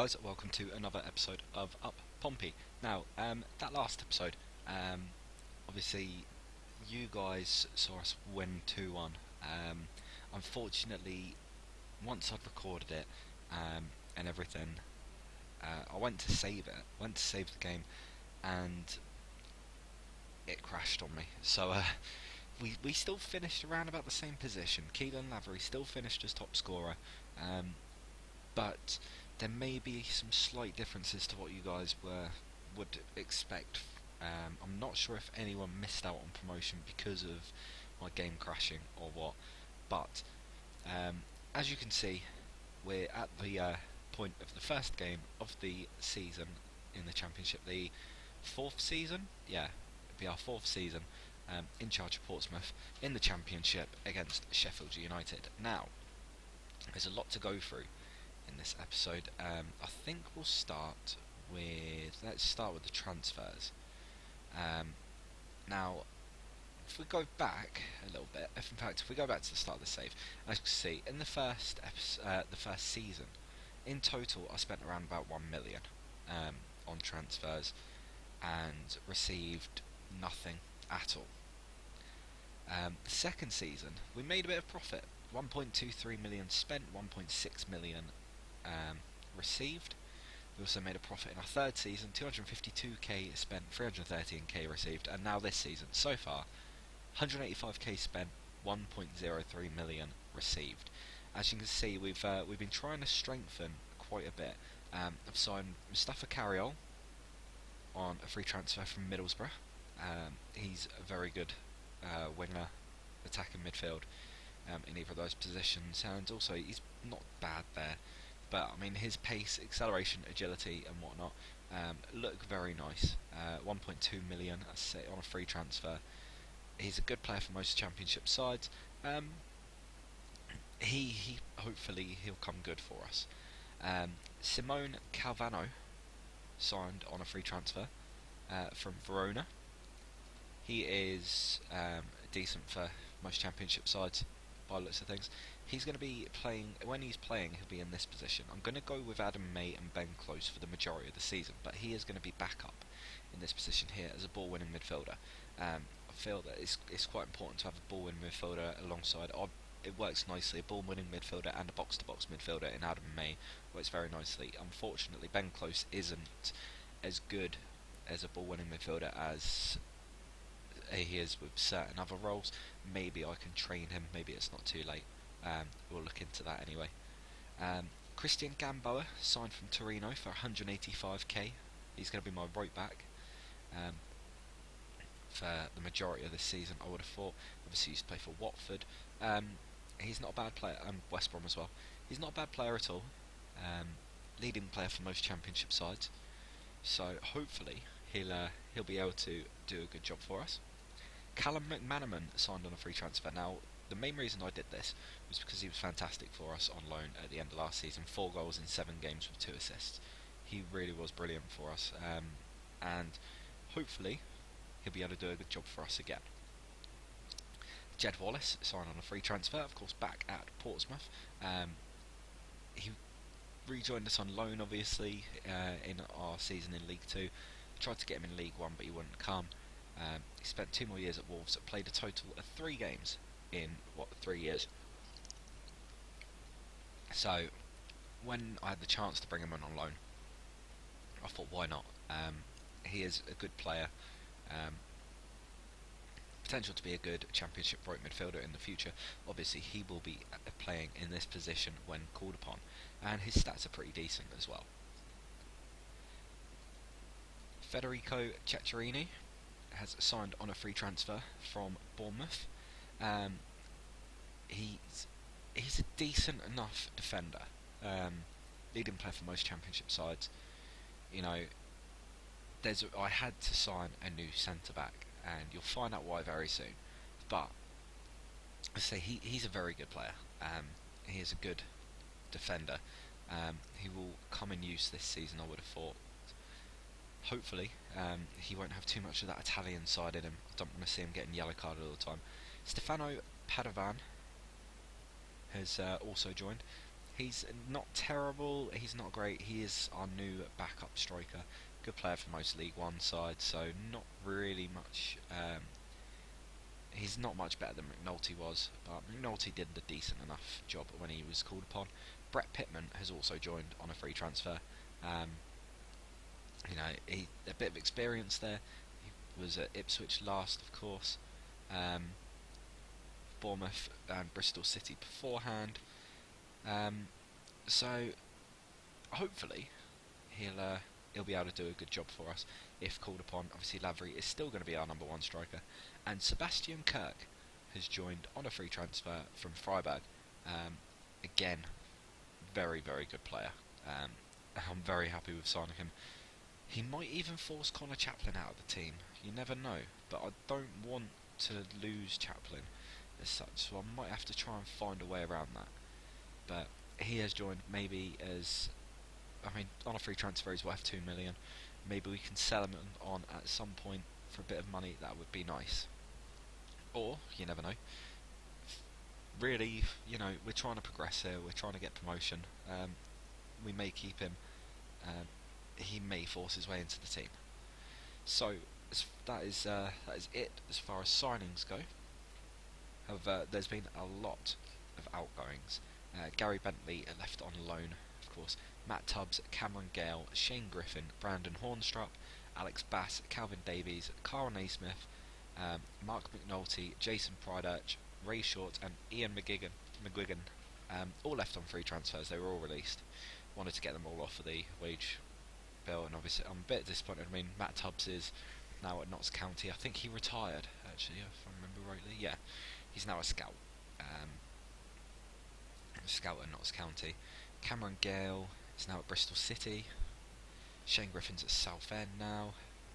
guys, welcome to another episode of Up Pompey. Now, that last episode, obviously you guys saw us win 2-1. Unfortunately, once I'd recorded it and everything, I went to save it, went to save the game, and it crashed on me. So we still finished around about the same position. Keelan Lavery still finished as top scorer, but there may be some slight differences to what you guys would expect. I'm not sure if anyone missed out on promotion because of my game crashing or what, but as you can see, we're at the point of the first game of the season in the Championship, the fourth season. Yeah, it'd be our fourth season in charge of Portsmouth in the Championship against Sheffield United. Now, there's a lot to go through in this episode. I think we'll start with the transfers. Now, if we go back a little bit, if we go back to the start of the save, as you can see, in the first season, in total, I spent around about 1 million on transfers and received nothing at all. The second season, we made a bit of profit. 1.23 million spent, 1.6 million received. We also made a profit in our third season, 252k spent, 313k received, and now this season, so far, 185k spent, 1.03 million received. As you can see, we've been trying to strengthen quite a bit. I've signed Mustafa Carriol on a free transfer from Middlesbrough. He's a very good winger, attacking midfield in either of those positions, and also he's not bad there. But I mean, his pace, acceleration, agility, and whatnot look very nice. 1.2 million on a free transfer. He's a good player for most Championship sides. He hopefully he'll come good for us. Simone Calvano signed on a free transfer from Verona. He is decent for most Championship sides by the looks of things. He's going to be playing, when he's playing, he'll be in this position. I'm going to go with Adam May and Ben Close for the majority of the season, but he is going to be backup in this position here as a ball-winning midfielder. I feel that it's quite important to have a ball-winning midfielder alongside. It works nicely, a ball-winning midfielder and a box-to-box midfielder in Adam May works very nicely. Unfortunately, Ben Close isn't as good as a ball-winning midfielder as he is with certain other roles. Maybe I can train him, maybe it's not too late. We'll look into that anyway. Christian Gamboa signed from Torino for 185k. He's going to be my right back for the majority of this season, I would have thought. Obviously, he used to play for Watford. He's not a bad player, and West Brom as well. He's not a bad player at all. Leading player for most Championship sides. So hopefully he'll be able to do a good job for us. Callum McManaman signed on a free transfer. Now, the main reason I did this was because he was fantastic for us on loan at the end of last season. 4 goals in 7 games with 2 assists. He really was brilliant for us, and hopefully he'll be able to do a good job for us again. Jed Wallace signed on a free transfer, of course, back at Portsmouth. He rejoined us on loan, obviously, in our season in League 2. Tried to get him in League 1, but he wouldn't come. He spent 2 more years at Wolves, played a total of 3 games in 3 years. So when I had the chance to bring him on loan, I thought, why not? He is a good player, potential to be a good Championship right midfielder in the future. Obviously he will be playing in this position when called upon, and his stats are pretty decent as well. Federico Ceccherini has signed on a free transfer from Bournemouth. He's a decent enough defender, leading player for most Championship sides. You know, I had to sign a new centre back, and you'll find out why very soon. But I say he's a very good player. He is a good defender. He will come in use this season, I would have thought. Hopefully, he won't have too much of that Italian side in him. I don't want to see him getting yellow carded all the time. Stefano Padovan has also joined. He's not terrible. He's not great. He is our new backup striker. Good player for most League One sides, so not really much. He's not much better than McNulty was, but McNulty did a decent enough job when he was called upon. Brett Pittman has also joined on a free transfer. Um, he a bit of experience there. He was at Ipswich last, of course. Um, Bournemouth and Bristol City beforehand. Um, so hopefully he'll be able to do a good job for us if called upon. Obviously, Lavery is still going to be our number one striker, and Sebastian Kirk has joined on a free transfer from Freiburg. Again, very very good player. Um, I'm very happy with signing him. He might even force Connor Chaplin out of the team. You never know, but I don't want to lose Chaplin as such, so I might have to try and find a way around that. But he has joined maybe as, I mean, on a free transfer he's worth 2 million. Maybe we can sell him on at some point for a bit of money. That would be nice. Or you never know. Really, we're trying to progress here. We're trying to get promotion. We may keep him. Um, he may force his way into the team. So that is it as far as signings go. However, there's been a lot of outgoings. Gary Bentley left on loan, of course. Matt Tubbs, Cameron Gale, Shane Griffin, Brandon Hornstrop, Alex Bass, Calvin Davies, Carl Naismith, Mark McNulty, Jason Pryderch, Ray Short, and Ian McGuigan, all left on free transfers. They were all released. Wanted to get them all off of the wage bill, and obviously I'm a bit disappointed. I mean, Matt Tubbs is now at Notts County. I think he retired, actually, if I remember rightly. Yeah, he's now a scout. Scout at Notts County. Cameron Gale is now at Bristol City. Shane Griffin's at Southend now.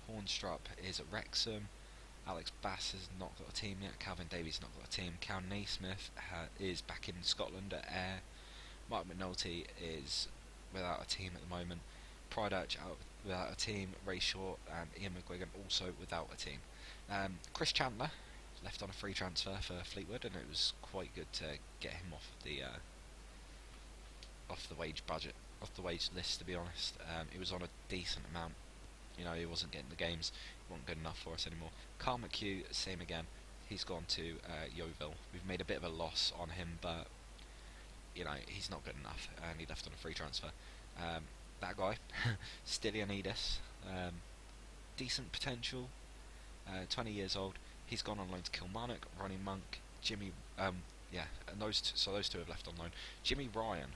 Hornstrop is at Wrexham. Alex Bass has not got a team yet. Calvin Davies not got a team. Cal Naismith is back in Scotland at Ayr. Mark McNulty is without a team at the moment. Pryderch out without a team. Ray Short and Ian McGuigan also without a team. Chris Chandler left on a free transfer for Fleetwood, and it was quite good to get him off the wage budget, off the wage list. To be honest, he was on a decent amount. He wasn't getting the games. He wasn't good enough for us anymore. Carl McHugh, same again. He's gone to Yeovil. We've made a bit of a loss on him, but he's not good enough, and he left on a free transfer. That guy, Stylianidis, decent potential, 20 years old. He's gone on loan to Kilmarnock. Ronnie Monk, Jimmy, and those two have left on loan. Jimmy Ryan.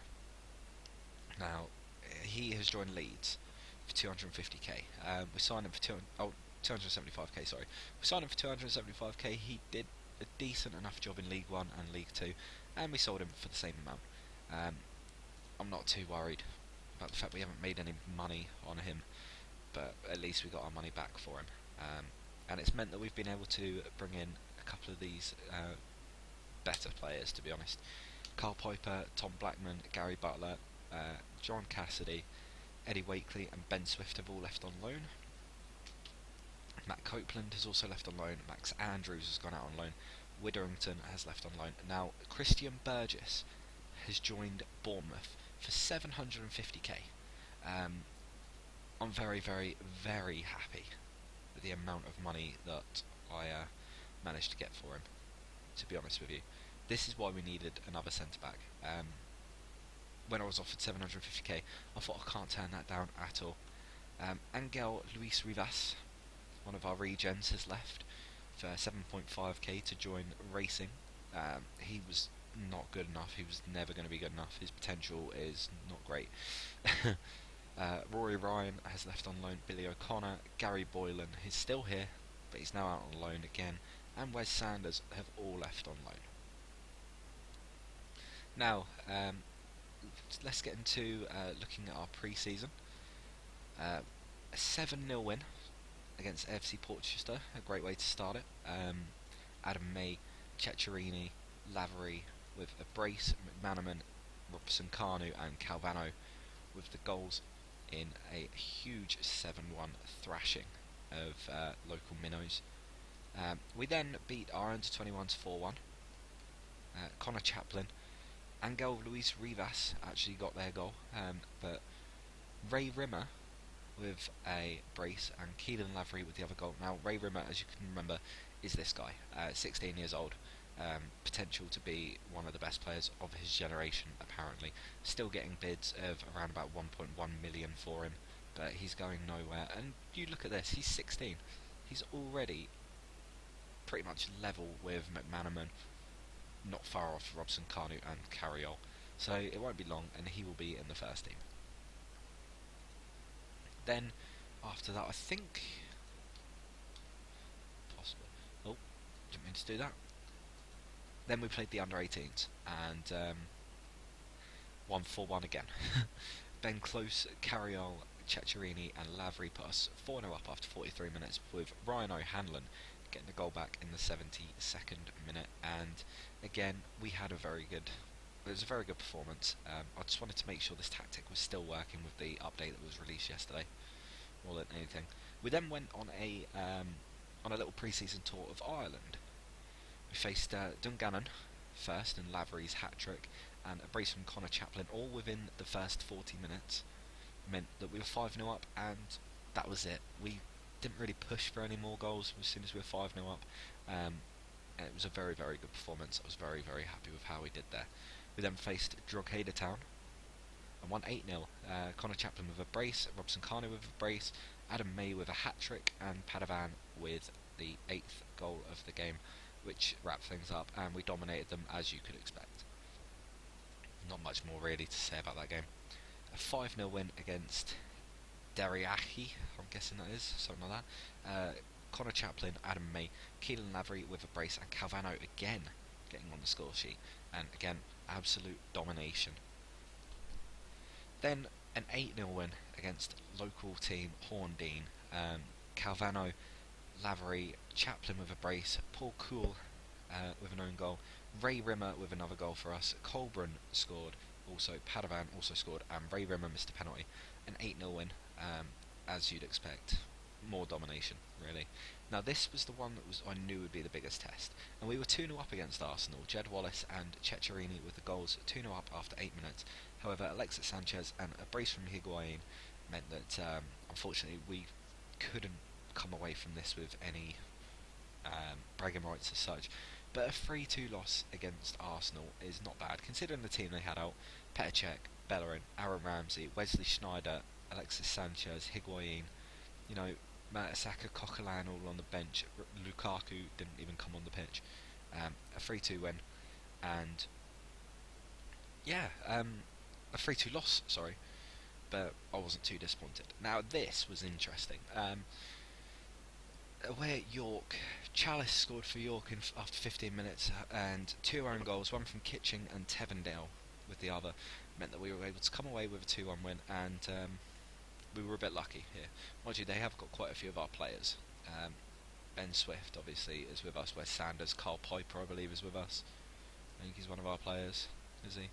Now, he has joined Leeds for 250k. We signed him for 275k. Sorry, we signed him for 275k. He did a decent enough job in League One and League Two, and we sold him for the same amount. I'm not too worried about the fact we haven't made any money on him, but at least we got our money back for him. And it's meant that we've been able to bring in a couple of these better players, to be honest. Carl Piper, Tom Blackman, Gary Butler, John Cassidy, Eddie Wakely and Ben Swift have all left on loan. Matt Copeland has also left on loan. Max Andrews has gone out on loan. Witherington has left on loan. Now, Christian Burgess has joined Bournemouth for 750k. I'm very, very, very happy with the amount of money that I managed to get for him, to be honest with you. This is why we needed another centre-back. When I was offered 750k, I thought I can't turn that down at all. Angel Luis Rivas, one of our regens, has left for 7.5k to join Racing. He was not good enough. He was never going to be good enough. His potential is not great. Rory Ryan has left on loan. Billy O'Connor, Gary Boylan, he's still here, but he's now out on loan again. And Wes Sanders have all left on loan. Now, let's get into looking at our pre-season. A 7-0 win against AFC Portchester, a great way to start it. Adam May, Ceccherini, Lavery with a brace, McManaman, Robson Kanu and Calvano with the goals in a huge 7-1 thrashing of local minnows. We then beat our under-21s 4-1. Connor Chaplin Angel Luis Rivas actually got their goal, but Ray Rimmer with a brace and Keelan Lavery with the other goal. Now, Ray Rimmer, as you can remember, is this guy, 16 years old, potential to be one of the best players of his generation, apparently. Still getting bids of around about 1.1 million for him, but he's going nowhere. And you look at this, he's 16. He's already pretty much level with McManaman, not far off Robson Kanu and Carriol. So it won't be long, and he will be in the first team. Then, after that, I think... possible. Oh, didn't mean to do that. Then we played the under-18s, and won 4-1 again. Ben Close, Carriol, Ceccherini and Lavery put us 4-0 up after 43 minutes, with Ryan O'Hanlon getting the goal back in the 72nd minute. And again, we had a very good... it was a very good performance. I just wanted to make sure this tactic was still working with the update that was released yesterday, more than anything. We then went on a little pre-season tour of Ireland. We faced Dungannon first and Lavery's hat-trick, and a brace from Connor Chaplin, all within the first 40 minutes. Meant that we were 5-0 up, and that was it. We didn't really push for any more goals as soon as we were 5-0 up. And it was a very, very good performance. I was very, very happy with how we did there. We then faced Drogheda Town and won 8-0. Connor Chaplin with a brace, Robson Kanu with a brace, Adam May with a hat-trick, and Padavan with the 8th goal of the game, which wrapped things up, and we dominated them as you could expect. Not much more really to say about that game. A 5-0 win against Deriachi, I'm guessing that is, something like that. Connor Chaplin, Adam May, Keelan Lavery with a brace, and Calvano again getting on the score sheet, and again, absolute domination. Then an 8-0 win against local team Horndean. Calvano, Lavery, Chaplin with a brace, Paul Cool with an own goal, Ray Rimmer with another goal for us, Colburn scored, also Padavan also scored, and Ray Rimmer missed a penalty. An 8-0 win, as you'd expect. More domination, really. Now this was the one that I knew would be the biggest test, and we were 2-0 up against Arsenal. Jed Wallace and Ceccherini with the goals, 2-0 up after 8 minutes. However, Alexis Sanchez and a brace from Higuain meant that unfortunately we couldn't come away from this with any bragging rights as such. But a 3-2 loss against Arsenal is not bad, considering the team they had out: Petr Cech, Bellerin, Aaron Ramsey, Wesley Sneijder, Alexis Sanchez, Higuain, you know, Mertesacker, Coquelin all on the bench. Lukaku didn't even come on the pitch. A 3-2 win, and yeah, a 3-2 loss, sorry, but I wasn't too disappointed. Now this was interesting. Away at York, Chalice scored for York after 15 minutes, and 2 own goals, one from Kitching and Tevendale with the other, meant that we were able to come away with a 2-1 win, and we were a bit lucky here. Mind you, they have got quite a few of our players. Ben Swift, obviously, is with us. Wes Sanders, Carl Piper, I believe, is with us. I think he's one of our players, is he?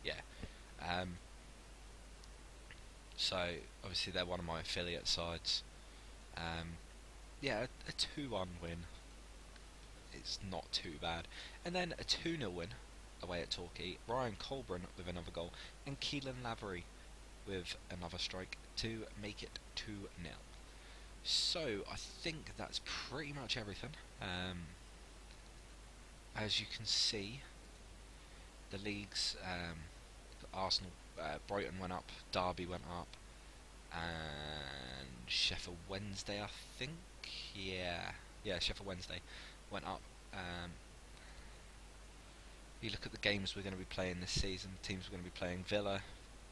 Yeah. So, obviously, they're one of my affiliate sides. Yeah, a 2-1 win. It's not too bad. And then a 2-0 win away at Torquay. Ryan Colburn with another goal, and Keelan Lavery with another strike to make it 2-0. So I think that's pretty much everything. As you can see, the leagues, Arsenal, Brighton went up, Derby went up, and Sheffield Wednesday, I think. Yeah, Sheffield Wednesday went up. You look at the games we're going to be playing this season. The teams we're going to be playing: Villa,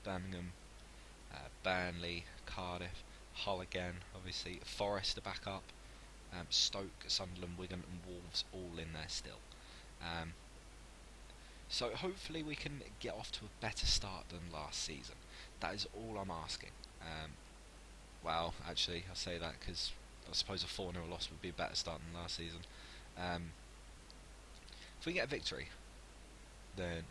Birmingham, Burnley, Cardiff, Hull again, obviously. Forest are back up. Stoke, Sunderland, Wigan and Wolves all in there still. So hopefully we can get off to a better start than last season. That is all I'm asking. Well, actually, I say that because I suppose a 4-0 loss would be a better start than last season. If we get a victory, then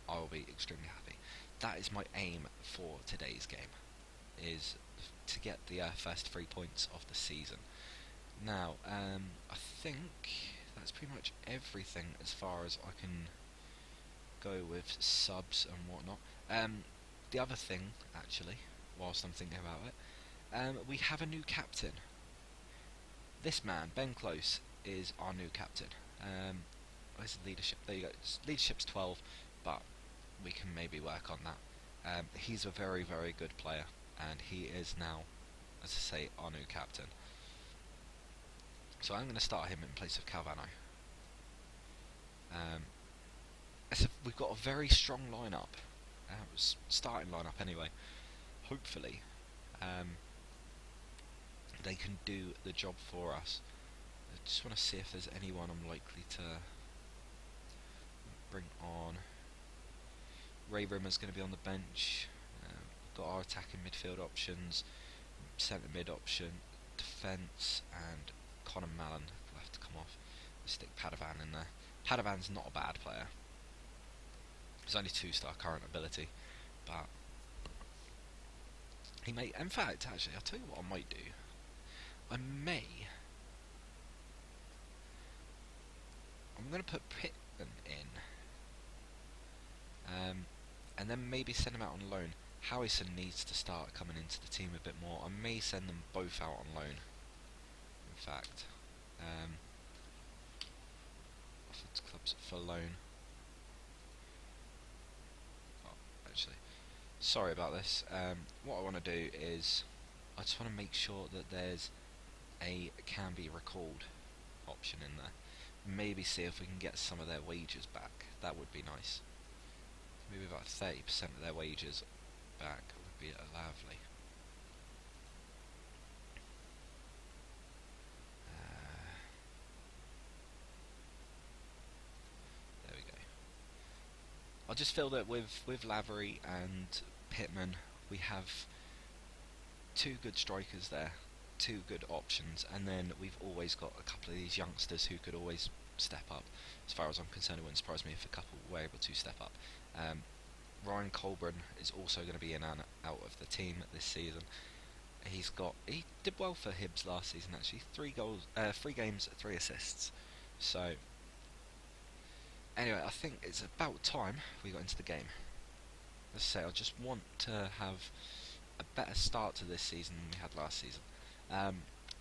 I will be extremely happy. That is my aim for today's game, is to get the first 3 points of the season. Now, I think that's pretty much everything as far as I can go with subs and whatnot. Um, the other thing, actually, whilst I'm thinking about it, we have a new captain. This man, Ben Close, is our new captain. Where's the leadership? There you go. Leadership's 12, but we can maybe work on that. He's a very, very good player, and he is now, as I say, our new captain. So I'm going to start him in place of Calvano. Um, we've got a very strong lineup. Starting lineup anyway. Hopefully, um, they can do the job for us. I just want to see if there's anyone I'm likely to bring on. Ray Rimmer's going to be on the bench. We've got our attacking midfield options, centre mid option, defence, and Conor Mallon will have to come off. We'll stick Padovan in there. Padovan's not a bad player. He's only 2-star current ability, but he may. In fact, actually, I'll tell you what I might do. I'm going to put Pittman in, and then maybe send him out on loan. Howison needs to start coming into the team a bit more. I may send them both out on loan. In fact, offered clubs for loan. Oh, actually, sorry about this. What I want to do is, I just want to make sure that there's a can be recalled option in there. Maybe see if we can get some of their wages back. That would be nice. Maybe about 30% of their wages back would be lovely. There we go. I'll just fill that with Lavery and Pittman. We have two good strikers there, two good options, and then we've always got a couple of these youngsters who could always step up. As far as I'm concerned, it wouldn't surprise me if a couple were able to step up. Ryan Colburn is also going to be in and out of the team this season. He did well for Hibs last season actually. 3 games, 3 assists. So anyway, I think it's about time we got into the game. As I say, I just want to have a better start to this season than we had last season.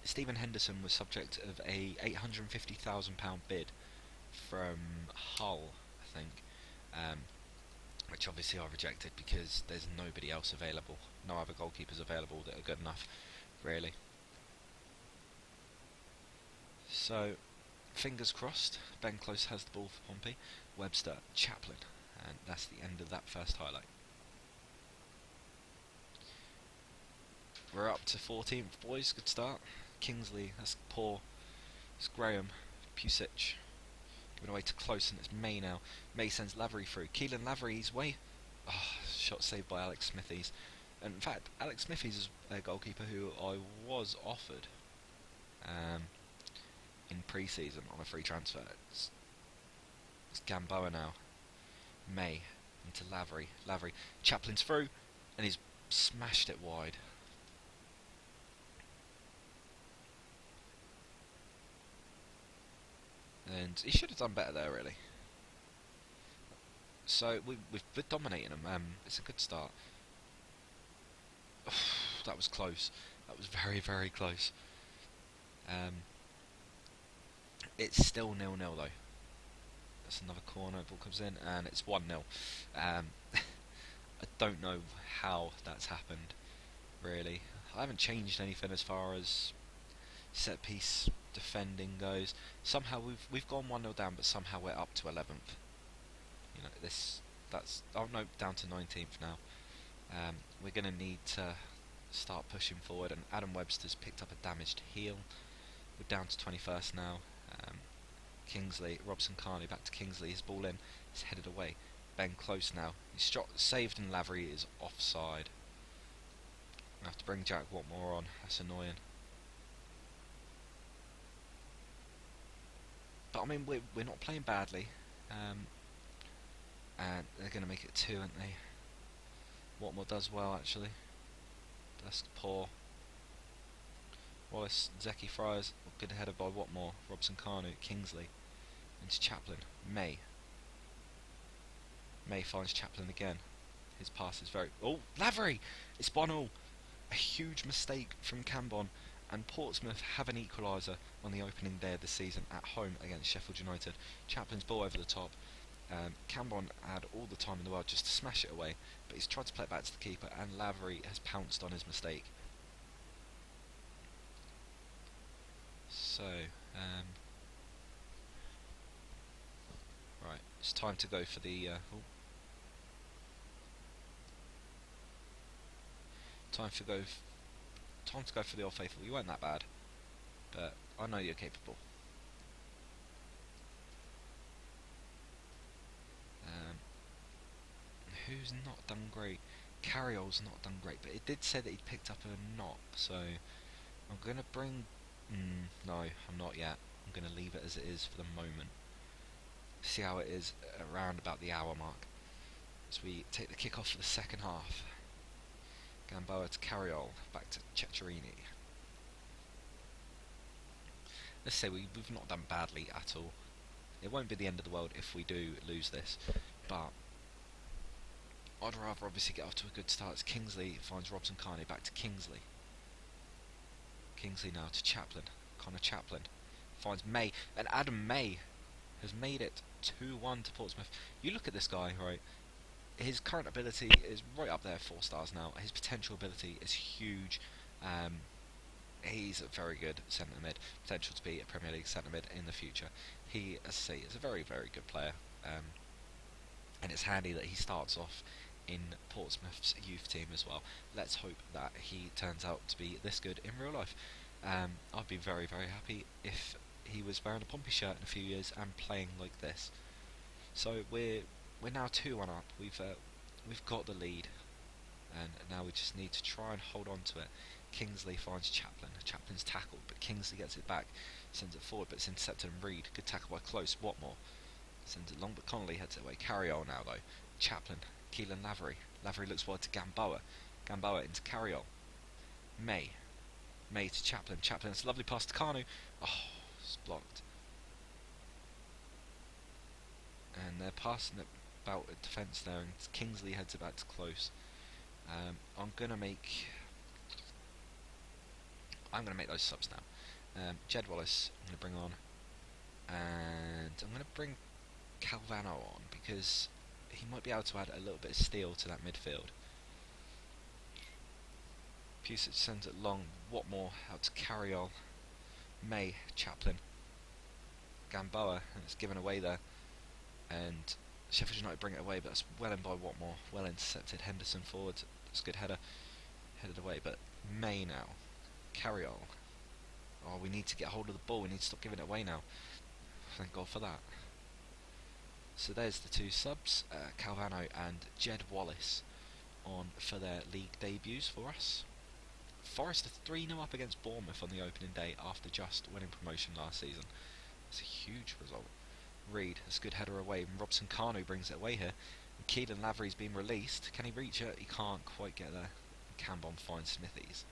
Stephen Henderson was subject of a £850,000 bid from Hull, I think, which obviously I rejected because there's nobody else available, no other goalkeepers available that are good enough, really. So, fingers crossed, Ben Close has the ball for Pompey, Webster, Chaplin, and that's the end of that first highlight. We're up to 14th, boys, good start. Kingsley, that's poor. It's Graham, Pusic, given away to Close, and it's May now. May sends Lavery through. Keelan Lavery's way. Oh, shot saved by Alex Smithies. And in fact, Alex Smithies is a goalkeeper who I was offered in pre-season on a free transfer. It's Gamboa now. May into Lavery. Lavery. Chaplin's through, and he's smashed it wide. And he should have done better there, really. So we're dominating them. It's a good start. That was close. That was very, very close. It's still 0-0 though. That's another corner. Ball comes in, and it's 1-0. I don't know how that's happened. Really, I haven't changed anything as far as set piece defending goes. Somehow we've gone 1-0 down, but somehow we're up to 11th. You know, down to 19th now. We're going to need to start pushing forward, and Adam Webster's picked up a damaged heel. We're down to 21st now. Kingsley, Robson Carney back to Kingsley. His ball in, he's headed away. Ben Close now. He's saved, and Lavery is offside. I have to bring Jack Watmore on. That's annoying. But I mean, we're not playing badly, and they're going to make it 2, aren't they? Watmore does well actually. That's poor. Wallace, Zeki Friars, good header by Watmore. Robson Carnu, Kingsley, into Chaplin, May. May finds Chaplin again. His pass is very... Oh, Lavery! It's 1-1. A huge mistake from Cambon, and Portsmouth have an equaliser on the opening day of the season at home against Sheffield United. Chaplin's ball over the top. Cambon had all the time in the world just to smash it away, but he's tried to play it back to the keeper, and Lavery has pounced on his mistake. So, right, it's time to go for the... Time to go for the Old Faithful. You weren't that bad, but I know you're capable. Who's not done great? Carriol's not done great, but it did say that he'd picked up a knock, so I'm going to bring... no, I'm not yet. I'm going to leave it as it is for the moment. See how it is around about the hour mark as we take the kick off for the second half. Gamboa to Carriol, back to Ceccherini. Let's say we've not done badly at all. It won't be the end of the world if we do lose this, but I'd rather obviously get off to a good start. As Kingsley finds Robson Carney, back to Kingsley. Kingsley now to Chaplin. Connor Chaplin finds May, and Adam May has made it 2-1 to Portsmouth. You look at this guy, right? His current ability is right up there, 4 stars now. His potential ability is huge. He's a very good centre mid. Potential to be a Premier League centre mid in the future. He, as I say, is a very, very good player. And it's handy that he starts off in Portsmouth's youth team as well. Let's hope that he turns out to be this good in real life. I'd be very, very happy if he was wearing a Pompey shirt in a few years and playing like this. So we're now 2-1 up. We've got the lead, and now we just need to try and hold on to it. Kingsley finds Chaplin. Chaplin's tackled, but Kingsley gets it back, sends it forward, but it's intercepted and Reed. Good tackle by Close. Watmore sends it long, but Connolly heads it away. Carriol now though. Chaplin, Keelan Lavery. Lavery looks wide to Gamboa. Gamboa into Carriol. May to Chaplin. Chaplin, it's a lovely pass to Kanu. Oh, it's blocked. And they're passing it about a defence there, and Kingsley heads it back to Close. I'm gonna make those subs now. Jed Wallace I'm gonna bring on, and I'm gonna bring Calvano on because he might be able to add a little bit of steel to that midfield. Pusic sends it long. Watmore out to Carriol. May, Chaplin, Gamboa, and it's given away there. And Sheffield United bring it away, but that's well in by Watmore. Well intercepted. Henderson forward. That's a good header. Headed away, but May now. Carriol. Oh, we need to get hold of the ball. We need to stop giving it away now. Thank God for that. So there's the 2 subs, Calvano and Jed Wallace, on for their league debuts for us. Forest are 3-0 up against Bournemouth on the opening day after just winning promotion last season. It's a huge result. Reed, that's a good header away, and Robson Kanu brings it away here. And Keelan Lavery's been released. Can he reach it? He can't quite get there. Cambon finds Smithies.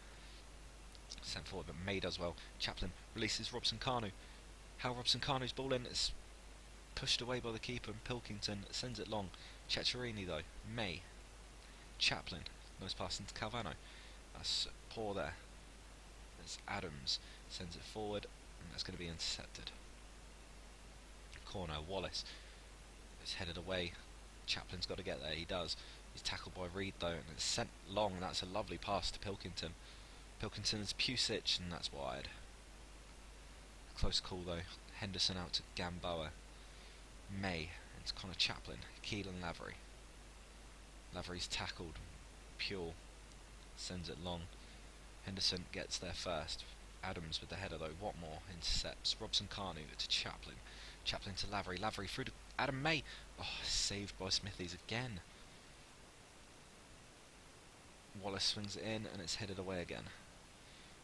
Sent forward, but May does well. Chaplin releases Robson Kanu. How Robson Kanu's ball in, it's pushed away by the keeper, and Pilkington sends it long. Ceccherini though. May. Chaplin. Nice pass into Calvano. That's poor there. That's Adams. Sends it forward, and that's going to be intercepted. Corner, Wallace. It's headed away. Chaplin's got to get there. He does. He's tackled by Reed though, and it's sent long, and that's a lovely pass to Pilkington. Pilkington's Pusic, and that's wide. Close call though. Henderson out to Gamboa. May. It's Connor Chaplin. Keelan Lavery. Lavery's tackled. Pure sends it long. Henderson gets there first. Adams with the header though. Watmore intercepts. Robson Kanu to Chaplin. Chaplin to Lavery. Lavery through to Adam May. Oh, saved by Smithies again. Wallace swings it in, and it's headed away again.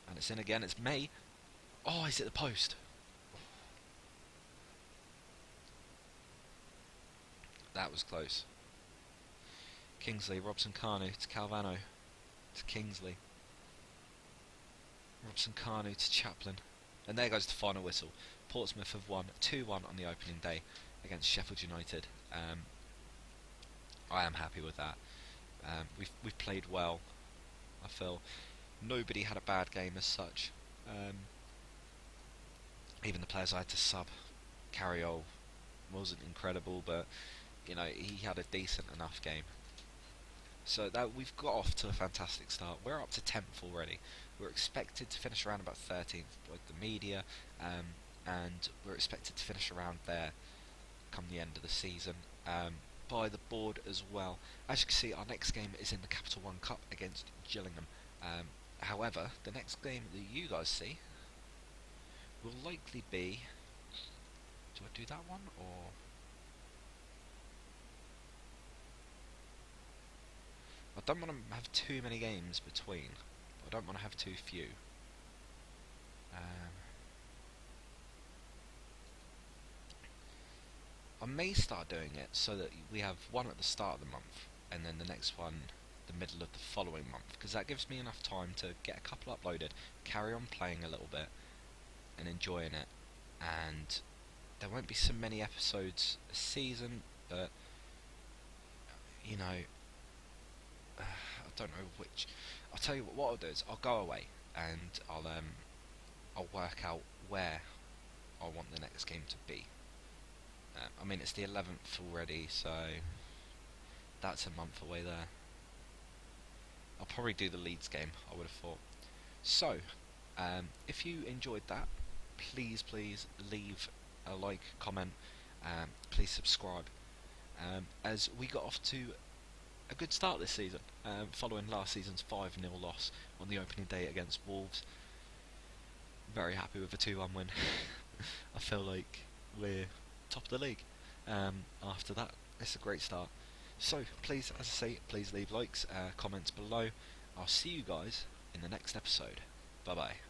And it's in again. It's May. Oh, he's at the post. That was close. Kingsley, Robson Kanu to Calvano. To Kingsley. Robson Kanu to Chaplin. And there goes the final whistle. Portsmouth have won 2-1 on the opening day against Sheffield United. I am happy with that. We've played well. I feel nobody had a bad game as such. Um, Even the players I had to sub, Carriol wasn't incredible, but he had a decent enough game. So that we've got off to a fantastic start. We're up to 10th already. We're expected to finish around about 13th by the media, and we're expected to finish around there come the end of the season. By the board as well. As you can see, our next game is in the Capital One Cup against Gillingham. However, the next game that you guys see will likely be. Do I do that one or? I don't want to have too many games between. I don't want to have too few. Um, I may start doing it so that we have one at the start of the month and then the next one the middle of the following month, because that gives me enough time to get a couple uploaded, carry on playing a little bit and enjoying it, and there won't be so many episodes a season, but you know, I don't know which. I'll tell you what I'll do is I'll go away and I'll work out where I want the next game to be. I mean, it's the 11th already, so that's a month away there. I'll probably do the Leeds game, I would have thought. So, if you enjoyed that, please leave a like, comment, please subscribe, as we got off to a good start this season, following last season's 5-0 loss on the opening day against Wolves. Very happy with a 2-1 win. I feel like we're top of the league. After that, it's a great start. So please, as I say, please leave likes, comments below. I'll see you guys in the next episode. Bye bye.